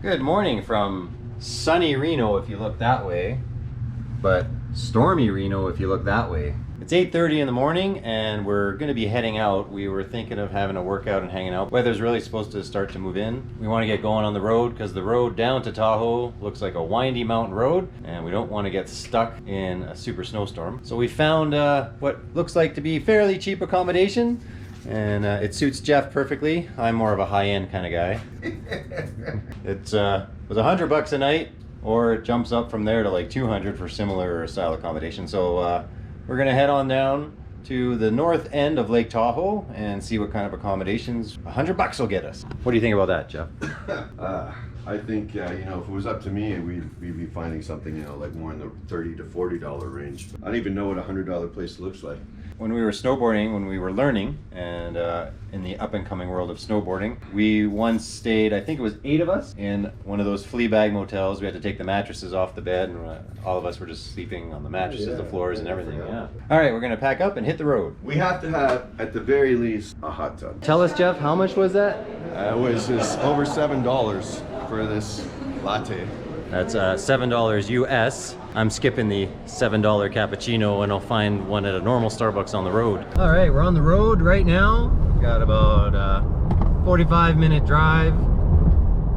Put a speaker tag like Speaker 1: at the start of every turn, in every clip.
Speaker 1: Good morning from sunny Reno if you look that way, but stormy Reno if you look that way. It's 8:30 in the morning and we're going to be heading out. We were thinking of having a workout and hanging out. Weather's really supposed to start to move in. We want to get going on the road because the road down to Tahoe looks like a windy mountain road and we don't want to get stuck in a super snowstorm. So we found what looks like to be fairly cheap accommodation. And it suits Jeff perfectly. I'm more of a high-end kind of guy. It was $100 a night, or it jumps up from there to like $200 for similar style accommodation. So we're gonna head on down to the north end of Lake Tahoe and see what kind of accommodations $100 will get us. What do you think about that, Jeff?
Speaker 2: I think, if it was up to me, we'd be finding something, like more in the $30 to $40 range. I don't even know what a $100 place looks like.
Speaker 1: When we were snowboarding, when we were learning, and in the up-and-coming world of snowboarding, we once stayed, I think it was 8 of us, in one of those flea bag motels. We had to take the mattresses off the bed, and all of us were just sleeping on the mattresses, the floors, and everything. Yeah. All right, we're gonna pack up and hit the road.
Speaker 2: We have to have, at the very least, a hot tub.
Speaker 1: Tell us, Jeff, how much was that?
Speaker 2: It was just over $7 for this latte.
Speaker 1: That's $7 US. I'm skipping the $7 cappuccino and I'll find one at a normal Starbucks on the road. All right, we're on the road right now. Got about a 45-minute drive,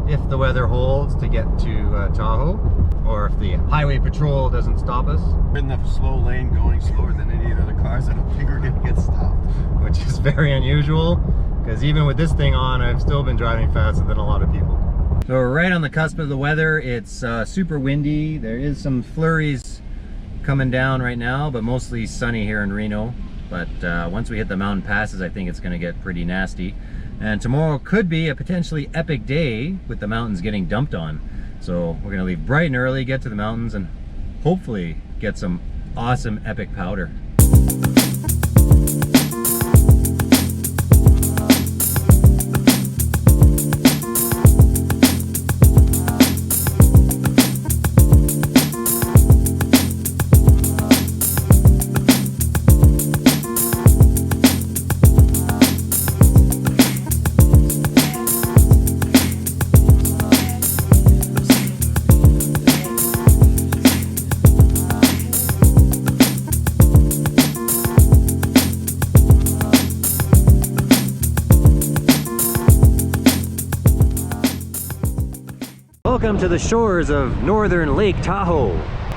Speaker 1: if the weather holds, to get to Tahoe, or if the highway patrol doesn't stop us.
Speaker 2: We're in the slow lane, going slower than any of the other cars. I don't think we're gonna get stopped.
Speaker 1: Which is very unusual, because even with this thing on, I've still been driving faster than a lot of people. So we're right on the cusp of the weather. It's super windy. There is some flurries coming down right now, but mostly sunny here in Reno. But once we hit the mountain passes, I think it's gonna get pretty nasty. And tomorrow could be a potentially epic day with the mountains getting dumped on. So we're gonna leave bright and early, get to the mountains, and hopefully get some awesome epic powder. Welcome to the shores of northern Lake Tahoe.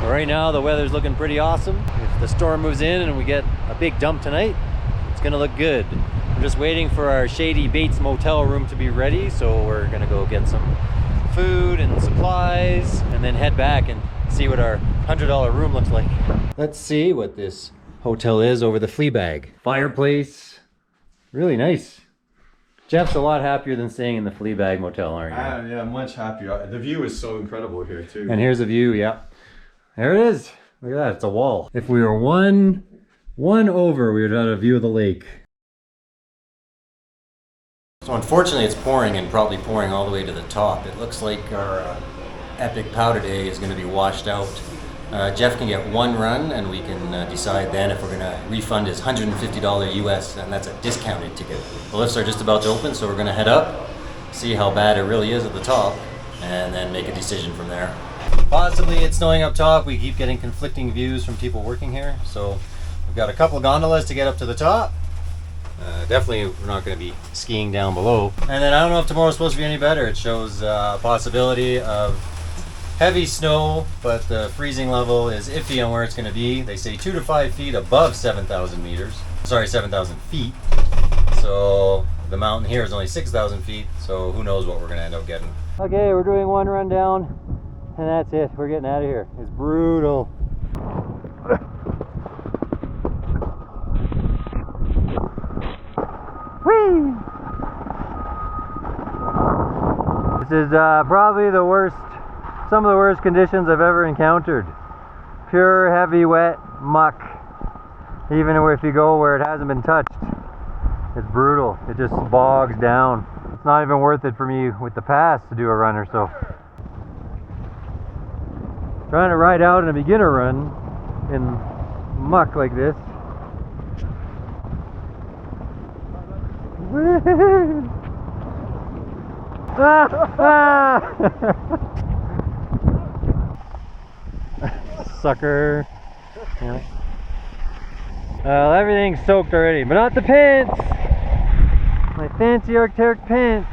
Speaker 1: Right now the weather's looking pretty awesome. If the storm moves in and we get a big dump tonight, it's gonna look good. I'm just waiting for our Shady Bates motel room to be ready, so we're gonna go get some food and supplies and then head back and see what our $100 room looks like. Let's see what this hotel is over the flea bag. Fireplace, really nice. Jeff's a lot happier than staying in the flea bag motel, aren't you?
Speaker 2: Yeah, much happier. The view is so incredible here too.
Speaker 1: And here's a view, yeah. There it is. Look at that, it's a wall. If we were one over, we would have a view of the lake. So unfortunately it's pouring, and probably pouring all the way to the top. It looks like our epic powder day is going to be washed out. Jeff can get one run and we can decide then if we're going to refund his $150 US, and that's a discounted ticket. The lifts are just about to open, so we're going to head up, see how bad it really is at the top, and then make a decision from there. Possibly it's snowing up top. We keep getting conflicting views from people working here, so we've got a couple gondolas to get up to the top. Definitely we're not going to be skiing down below. And then I don't know if tomorrow's supposed to be any better. It shows a possibility of heavy snow, but the freezing level is iffy on where it's going to be. They say 2 to 5 feet above 7,000 meters. Sorry, 7,000 feet. So the mountain here is only 6,000 feet, so who knows what we're going to end up getting. Okay, we're doing one run down, and that's it. We're getting out of here. It's brutal. Whee! This is probably the worst, some of the worst conditions I've ever encountered. Pure, heavy, wet muck. Even if you go where it hasn't been touched, it's brutal. It just bogs down. It's not even worth it for me with the pass to do a run or so. Trying to ride out in a beginner run in muck like this.
Speaker 3: Sucker. Yeah. Everything's soaked already, but not the pants. My fancy Arc'teryx pants.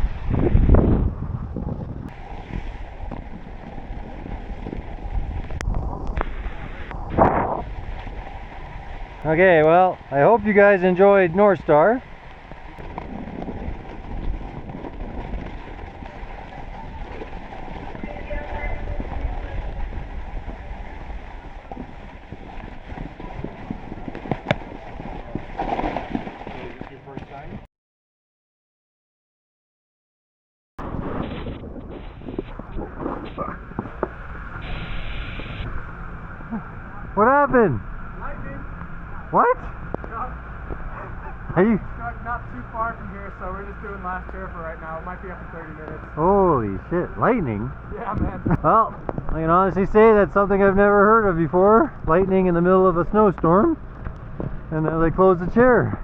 Speaker 3: Okay, well, I hope you guys enjoyed Northstar. What happened?
Speaker 4: Lightning.
Speaker 3: What? Are you?
Speaker 4: Struck not too far from here, so we're just doing last chair for right now. It might be up in 30 minutes.
Speaker 3: Holy shit, lightning?
Speaker 4: Yeah, man.
Speaker 3: Well, I can honestly say that's something I've never heard of before. Lightning in the middle of a snowstorm. And now they close the chair.